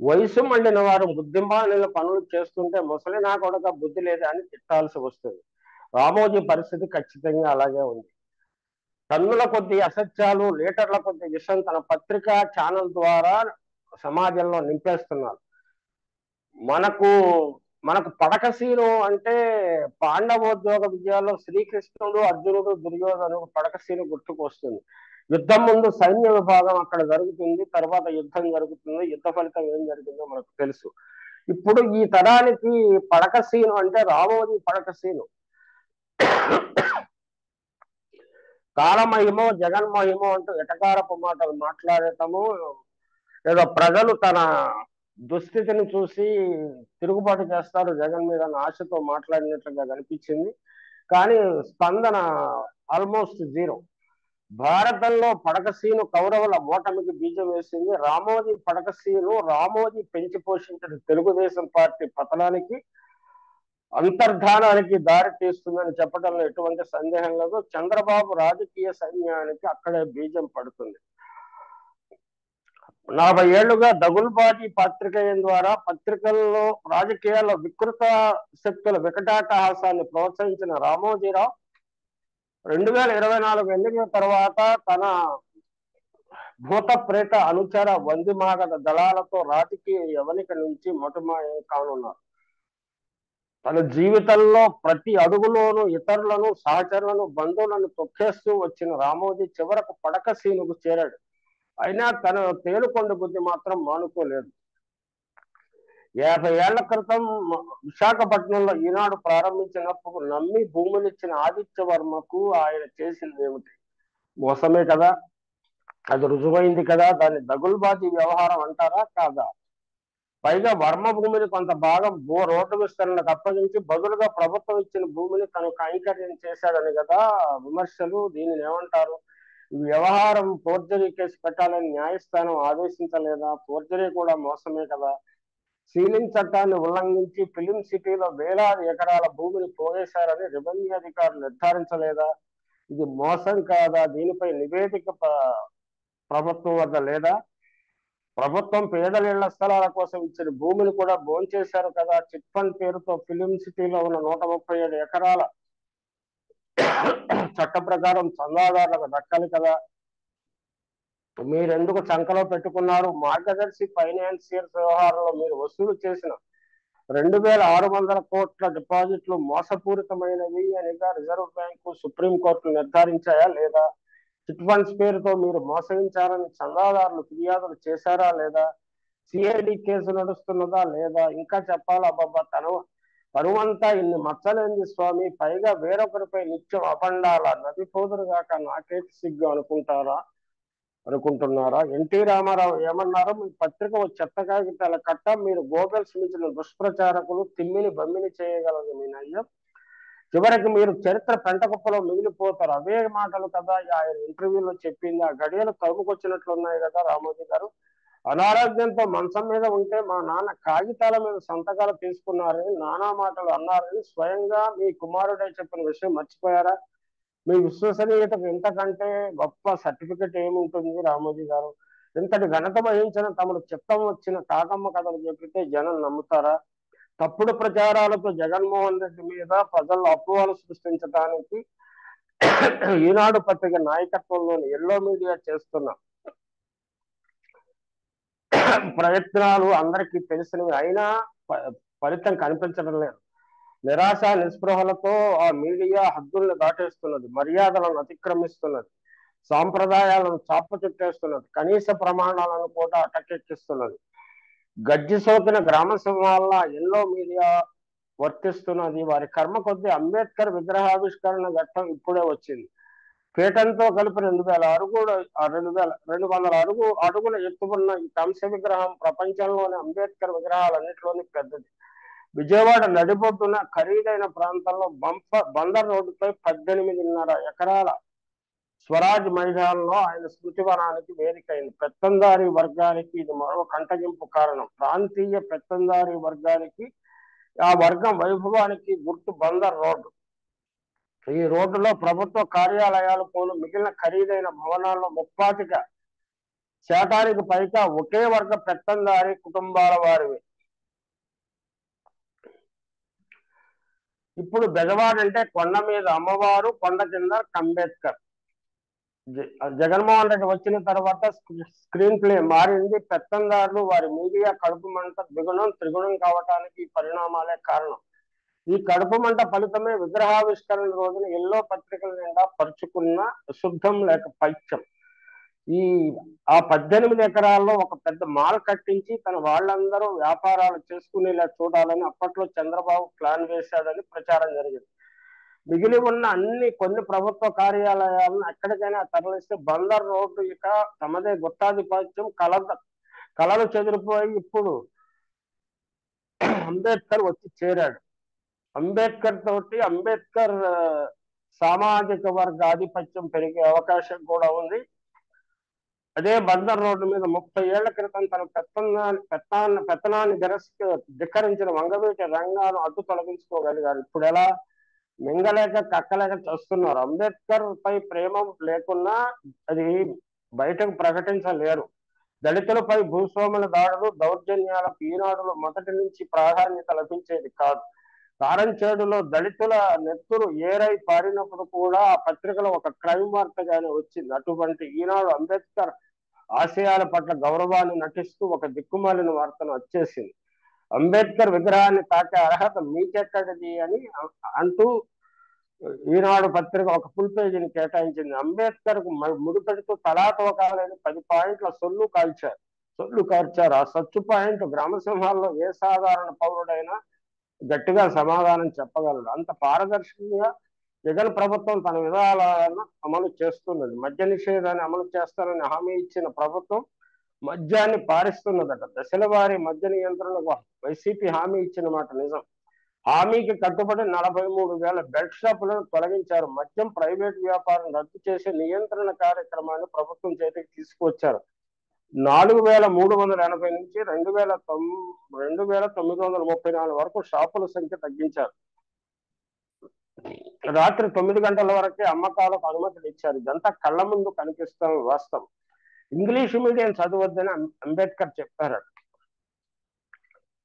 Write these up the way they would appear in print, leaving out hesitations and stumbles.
వయసు మళ్ళిన వారు బుద్ధిమాలిన పనులు చేస్తుంటే ముసలి నా కొడుక బుద్ధి లేదా అని తిట్టాల్సి వస్తుంది. రామోజీ పరిస్థితి ఖచ్చితంగా అలాగే ఉంది. టన్నుల కొద్ది అసత్యాలు, లీటర్ల కొద్ది విషయం తన పత్రికా ఛానల్ ద్వారా సమాజంలో నింపేస్తున్నారు. మనకు మనకు పడకసీను అంటే పాండవోద్యోగ విజయాల్లో శ్రీకృష్ణుడు, అర్జునుడు, దుర్యోధనుడు పడకసీను గుర్తుకు వస్తుంది. యుద్ధం ముందు సైన్య విభాగం అక్కడ జరుగుతుంది, తర్వాత యుద్ధం జరుగుతుంది. యుద్ధ ఫలితం ఏం జరిగిందో మనకు తెలుసు. ఇప్పుడు ఈ తరానికి పడకసీను అంటే రామోజీ పడకసీను. కాలమహిమో జగన్మహిమో అంటూ ఎటకారపు మాటలు మాట్లాడటము, ఏదో ప్రజలు తన దుస్థితిని చూసి తిరుగుబాటు చేస్తారు జగన్ మీద అన్న ఆశతో మాట్లాడినట్లుగా కనిపించింది. కానీ స్పందన ఆల్మోస్ట్ జీరో. భారతంలో పడకసీను కౌరవుల ఓటమికి బీజం వేసింది. రామోజీ పడకసీను రామోజీ పెంచి పోషించిన తెలుగుదేశం పార్టీ పతనానికి, అంతర్ధానానికి దారి తీస్తుందని చెప్పడంలో ఎటువంటి సందేహం లేదు. చంద్రబాబు రాజకీయ సైన్యానికి అక్కడే బీజం పడుతుంది. 40 ఏళ్లుగా దగుల్బాజీ పాత్రికేయం ద్వారా పత్రికల్లో రాజకీయాల్లో వికృత శక్తుల వికటాటహాసాన్ని ప్రోత్సహించిన రామోజీరావు 2024 ఎన్నికల తర్వాత తన భూత ప్రేత అనుచర వందిమాగద దళాలతో రాజకీయ యవనిక నుంచి మటుమాయం కానున్నారు. తన జీవితంలో ప్రతి అడుగులోనూ ఇతరులను, సహచరులను, బంధువులను తొక్కేస్తూ వచ్చిన రామోజీ చివరకు పడకసీనుకు చేరాడు. అయినా తన తేలుకొండ బుద్ధి మాత్రం మానుకోలేదు. 50 ఏళ్ల క్రితం విశాఖపట్నంలో ఈనాడు ప్రారంభించినప్పుడు నమ్మి భూములిచ్చిన ఆదిత్యవర్మకు ఆయన చేసింది ఏమిటి? మోసమే కదా. అది రుజువైంది కదా. దాన్ని దగుల్బాజీ వ్యవహారం అంటారా కాదా? పైగా వర్మ భూమిని కొంత భాగం రోడ్డు విస్తరణకు అప్పగించి బదులుగా ప్రభుత్వం ఇచ్చిన భూమిని తను కైంకర్యం చేశాడని కదా విమర్శలు. దీనిని ఏమంటారు? ఈ వ్యవహారం ఫోర్జరీ కేసు పెట్టాలని న్యాయస్థానం ఆదేశించలేదా? ఫోర్జరీ కూడా మోసమే కదా. సీలింగ్ చట్టాన్ని ఉల్లంఘించి ఫిలిం సిటీలో వేలాది ఎకరాల భూమిని పోగేశారని రెవెన్యూ అధికారులు నిర్ధారించలేదా? ఇది మోసం కాదా? దీనిపై నివేదిక ప్రభుత్వం వద్ద లేదా? ప్రభుత్వం పేదల ఇళ్ల స్థలాల కోసం ఇచ్చిన భూమిని కూడా భోంచేశారు కదా. చిట్ ఫండ్ పేరుతో ఫిలిం సిటీలో ఉన్న 137 ఎకరాల చట్ట ప్రకారం చందాదారులకు దక్కాలి కదా. మీరెందుకు చంకలో పెట్టుకున్నారు? మార్గదర్శి ఫైనాన్షియర్స్ వ్యవహారంలో మీరు వసూలు చేసిన 2600 కోట్ల డిపాజిట్లు మోసపూరితమైనవి అనిగా రిజర్వ్ బ్యాంకు, సుప్రీంకోర్టు నిర్ధారించాయా లేదా? చిట్ ఫండ్స్ పేరుతో మీరు మోసగించారని చందాదారులు ఫిర్యాదులు చేశారా లేదా? సిఐడి కేసు నడుస్తున్నదా లేదా? ఇంకా చెప్పాలా బాబా? తరువంతా ఇన్ని మచ్చలేంది స్వామి. పైగా వేరొకరిపై నిత్యం అపండాల నది పోదురుగాక నాకేటి సిగ్గు అనుకుంటున్నారా? ఎన్టీ రామారావు ఏమన్నారో మీ పత్రిక ఓ చెత్త కాగితాల కట్ట. మీరు గోబెల్స్ మించిన దుష్ప్రచారకులు, తిమ్మిని బమ్మిని చేయగలదు మీ నయ్యం. చివరికి మీరు చరిత్ర పెంటకుప్పలో మిగిలిపోతారు. అవే మాటలు కదా ఆయన ఇంటర్వ్యూలో చెప్పింది. ఆ గడియలు తరుముకొచ్చినట్లున్నాయి కదా రామోజీ గారు. అనారోగ్యంతో మంచం మీద ఉంటే మా నాన్న కాగితాల మీద సంతకాలు తీసుకున్నారని, నానా మాటలు అన్నారని స్వయంగా మీ కుమారుడే చెప్పిన విషయం మర్చిపోయారా? మీ విశ్వసనీయతకు ఇంతకంటే గొప్ప సర్టిఫికెట్ ఏముంటుంది రామోజీ గారు? ఇంతటి ఘనత వహించిన తమను చిత్తం వచ్చిన కాకమ్మ కథలు చెప్పితే జనం నమ్ముతారా? తప్పుడు ప్రచారాలతో జగన్మోహన్ రెడ్డి మీద ప్రజల్లో అపోహలు సృష్టించడానికి ఈనాడు పత్రిక నాయకత్వంలోని ఎల్లో మీడియా చేస్తున్న ప్రయత్నాలు అందరికీ తెలిసినవి. అయినా ఫలితం కనిపించడం లేదు. నిరాశ నిస్పృహలతో ఆ మీడియా హద్దుల్ని దాటేస్తున్నది, మర్యాదలను అతిక్రమిస్తున్నది, సాంప్రదాయాలను చాపచుట్టేస్తున్నది, కనీస ప్రమాణాలను కూడా అటకెక్కిస్తున్నది. గజ్జి సోకిన గ్రామ సింహాల ఎల్లో మీడియా వర్తిస్తున్నది. వారి కర్మ కొద్దీ అంబేద్కర్ విగ్రహావిష్కరణ ఘట్టం ఇప్పుడే వచ్చింది. పీఠంతో కలిపి 200 అడుగుల ఎత్తుకున్న ఈ కంస విగ్రహం ప్రపంచంలోని అంబేద్కర్ విగ్రహాలన్నింటిలోని పెద్దది. విజయవాడ నడిబొడ్డున ఖరీదైన ప్రాంతంలో బందర్ రోడ్డుపై 18.5 ఎకరాల స్వరాజ్ మైదానంలో ఆయన స్మృతివనానికి వేదికైంది. పెత్తందారీ వర్గానికి ఇది మరో కంటగింపు కారణం. ప్రాంతీయ పెత్తందారీ వర్గానికి, ఆ వర్గం వైభవానికి గుర్తు బందర్ రోడ్డు. ఈ రోడ్డులో ప్రభుత్వ కార్యాలయాలు పోను మిగిలిన ఖరీదైన భవనాల్లో ముప్పాతిక శాతానికి పైగా ఒకే వర్గ పెత్తందారి కుటుంబాల వారివి. ఇప్పుడు బెజవాడ అంటే కొండ మీద అమ్మవారు, కొండ కింద అంబేద్కర్. జగన్మోహన్ రెడ్డి వచ్చిన తర్వాత స్క్రీన్ ప్లే మారింది. పెత్తందారులు వారి మీడియా కడుపు మంట ద్విగుణం త్రిగుణం కావటానికి ఈ పరిణామాలే కారణం. ఈ కడుపు మంట ఫలితమే విగ్రహావిష్కరణ రోజున ఎల్లో పత్రికల నిండా పరుచుకున్న శుద్ధం లేక పైత్యం. ఆ 18 ఎకరాల్లో ఒక పెద్ద మాల్ కట్టించి తన వాళ్ళందరూ వ్యాపారాలు చేసుకునేలా చూడాలని అప్పట్లో చంద్రబాబు ప్లాన్ వేశాడని ప్రచారం జరిగింది. మిగిలి ఉన్న కొన్ని ప్రభుత్వ కార్యాలయాలను ఎక్కడికైనా తరలిస్తే బందర్ రోడ్డు ఇక తమదే గుత్తాధిపత్యం కలలు చెదిరిపోయి ఇప్పుడు అంబేద్కర్ వచ్చి చేరాడు. అంబేద్కర్ సామాజిక వర్గ ఆధిపత్యం పెరిగే అవకాశం కూడా ఉంది. అదే బందర్ రోడ్డు మీద 30 ఏళ్ల క్రితం తన పెత్తనాన్ని ధిక్కరించిన వంగవీటి రంగాను అడ్డు తొలగించుకోగలిగారు. ఇప్పుడు ఎలా? మింగలేక కక్కలేక చేస్తున్నారు. అంబేద్కర్ పై ప్రేమ లేకున్నా అది బయటకు ప్రకటించలేరు. దళితులపై భూస్వాముల దాడులు దౌర్జన్యాలకు ఈనాడులో మొదటి నుంచి ప్రాధాన్యత లభించేది కాదు. కారంచేడులో దళితుల నెత్తురు ఏరై పారినప్పుడు కూడా ఆ పత్రికలో ఒక క్రైమ్ వార్తగానే వచ్చింది. అటువంటి ఈనాడు అంబేద్కర్ ఆశయాల పట్ల గౌరవాన్ని నటిస్తూ ఒక దిక్కుమాలిన వార్తను వచ్చేసింది. అంబేద్కర్ విగ్రహాన్ని తాకే అర్హత మీకెక్కడిది అని అంటూ ఈనాడు పత్రిక ఒక ఫుల్ పేజీని కేటాయించింది. అంబేద్కర్ కు ముడిపెడుతూ తలాతోకాలని 10 పాయింట్ల సొల్లు కార్చారు. ఆ సచ్చు పాయింట్ గ్రామసింహాల్లో ఏ సాధారణ పౌరుడైనా గట్టిగా సమాధానం చెప్పగలడు. అంత పారదర్శకంగా జగన్ ప్రభుత్వం తన విధానాలను అమలు చేస్తున్నది. మద్య నిషేధాన్ని అమలు చేస్తానని హామీ ఇచ్చిన ప్రభుత్వం మద్యాన్ని పారిస్తున్నదట. దశల వారీ మద్య నియంత్రణకు వైసీపీ హామీ ఇచ్చిన మాట నిజం. హామీకి కట్టుబడి 43,000 బెల్ట్ షాపులను తొలగించారు. మద్యం ప్రైవేట్ వ్యాపారం రద్దు చేసే నియంత్రణ కార్యక్రమాన్ని ప్రభుత్వం చేతికి తీసుకువచ్చారు. 4,380 నుంచి 2,934 వరకు షాపుల సంఖ్య తగ్గించారు. రాత్రి 9 గంటల వరకే అమ్మకాలకు అనుమతులు ఇచ్చారు. ఇదంతా కళ్ళ ముందు కనిపిస్తున్న వాస్తవం. ఇంగ్లీష్ మీడియం చదవద్దని అంబేద్కర్ చెప్పారు.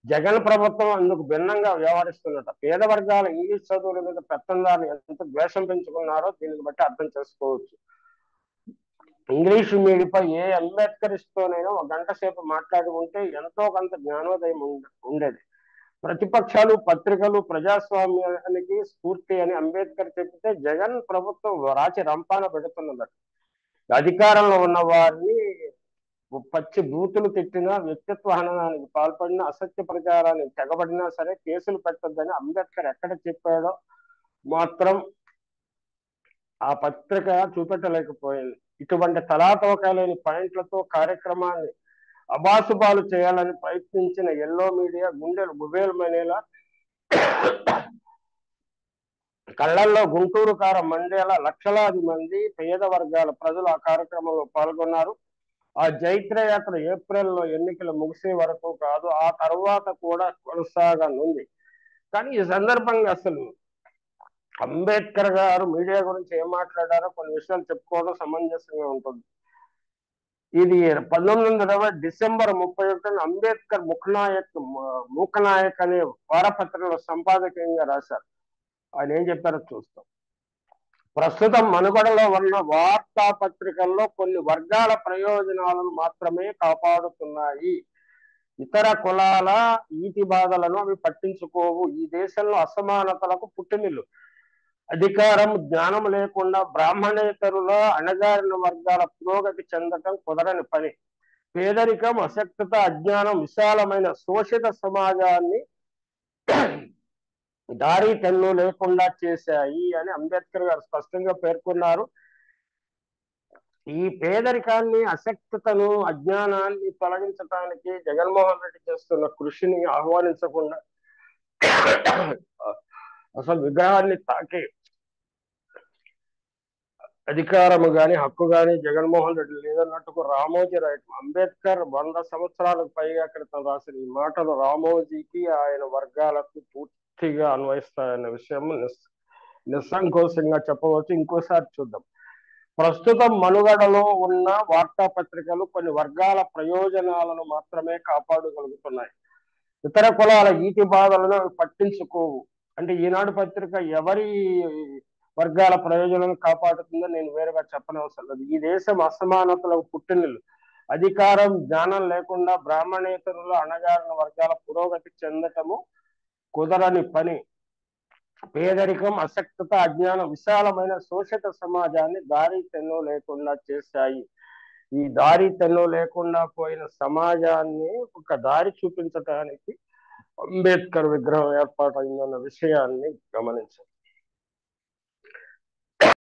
జగన్ ప్రభుత్వం అందుకు భిన్నంగా వ్యవహరిస్తున్నట. పేద వర్గాల ఇంగ్లీష్ చదువుల మీద పెత్తందారులు ఎంత ద్వేషం పెంచుకున్నారో దీనిని బట్టి అర్థం చేసుకోవచ్చు. ఇంగ్లీషు మీడియంపై ఏ అంబేద్కరిస్తోనైనా 1 గంట సేపు మాట్లాడి ఉంటే ఎంతో కొంత జ్ఞానోదయం ఉండేది. ప్రతిపక్షాలు పత్రికలు ప్రజాస్వామ్యానికి స్ఫూర్తి అని అంబేద్కర్ చెప్తే జగన్ ప్రభుత్వం రాచి రంపాన పెడుతున్నదట. అధికారంలో ఉన్న వారిని పచ్చి బూతులు తిట్టినా, వ్యక్తిత్వ హననానికి పాల్పడినా, అసత్య ప్రచారానికి తెగబడినా సరే కేసులు పెట్టొద్దని అంబేద్కర్ ఎక్కడ చెప్పాడో మాత్రం ఆ పత్రిక చూపెట్టలేకపోయింది. ఇటువంటి తలాతోకాలేని పాయింట్లతో కార్యక్రమాన్ని అబాసుబాలు చేయాలని ప్రయత్నించిన ఎల్లో మీడియా గుండెలు గుబేలమనేలా కళ్ళల్లో గుంటూరు కారం మండేలా లక్షలాది మంది పేద వర్గాల ప్రజలు ఆ కార్యక్రమంలో పాల్గొన్నారు. ఆ జైత్రయాత్ర ఏప్రిల్లో ఎన్నికలు ముగిసే వరకు కాదు, ఆ తర్వాత కూడా కొనసాగనుంది. కానీ ఈ సందర్భంగా అసలు అంబేద్కర్ గారు మీడియా గురించి ఏం మాట్లాడారో కొన్ని విషయాలు చెప్పుకోవడం సమంజసంగా ఉంటుంది. ఇది 1920 డిసెంబర్ 31 అంబేద్కర్ మూకనాయక్ అనే వారపత్రికలో సంపాదకీయంగా రాశారు. ఆయన ఏం చెప్పారో చూస్తాం. ప్రస్తుతం మనుగడలో ఉన్న వార్తాపత్రికల్లో కొన్ని వర్గాల ప్రయోజనాలను మాత్రమే కాపాడుతున్నాయి. ఇతర కులాల ఈతి బాధలను అవి పట్టించుకోవు. ఈ దేశంలో అసమానతలకు పుట్టినిల్లు. అధికారం జ్ఞానం లేకుండా బ్రాహ్మణేతరుల అణగారిన వర్గాల పురోగతి చెందటం కుదరని పని. పేదరికం, అశక్తత, అజ్ఞానం విశాలమైన శోషిత సమాజాన్ని దారి తెన్ను లేకుండా చేశాయి అని అంబేద్కర్ గారు స్పష్టంగా పేర్కొన్నారు. ఈ పేదరికాన్ని, అశక్తతను, అజ్ఞానాన్ని తొలగించడానికి జగన్మోహన్ రెడ్డి చేస్తున్న కృషిని ఆహ్వానించకుండా అసలు విగ్రహాన్ని తాకే అధికారము గాని హక్కు గాని జగన్మోహన్ రెడ్డి లేదన్నట్టుకు రామోజీ రైట్. అంబేద్కర్ 100 సంవత్సరాలకు పైగా క్రితం రాసిన ఈ మాటలు రామోజీకి ఆయన వర్గాలకు పూర్తిగా అన్వయిస్తాయన్న విషయం నిస్సంకోచంగా చెప్పవచ్చు. ఇంకోసారి చూద్దాం. ప్రస్తుతం మనుగడలో ఉన్న వార్తాపత్రికలు కొన్ని వర్గాల ప్రయోజనాలను మాత్రమే కాపాడగలుగుతున్నాయి. ఇతర కులాల ఈతి బాధలను పట్టించుకోవు. అంటే ఈనాడు పత్రిక ఎవరి వర్గాల ప్రయోజనాలను కాపాడుతుందో నేను వేరుగా చెప్పనవసరం లేదు. ఈ దేశం అసమానతలకు పుట్టినిల్లు. అధికారం, జ్ఞానం లేకుండా బ్రాహ్మణేతరులు, అణగారిన వర్గాల పురోగతి చెందటము కుదరని పని. పేదరికం, అశక్తత, అజ్ఞానం విశాలమైన శోషిత సమాజాన్ని దారి తెన్ను లేకుండా చేశాయి. ఈ దారి తెన్ను లేకుండా పోయిన సమాజాన్ని ఒక దారి చూపించడానికి అంబేద్కర్ విగ్రహం ఏర్పాటైందన్న విషయాన్ని గమనించాలి.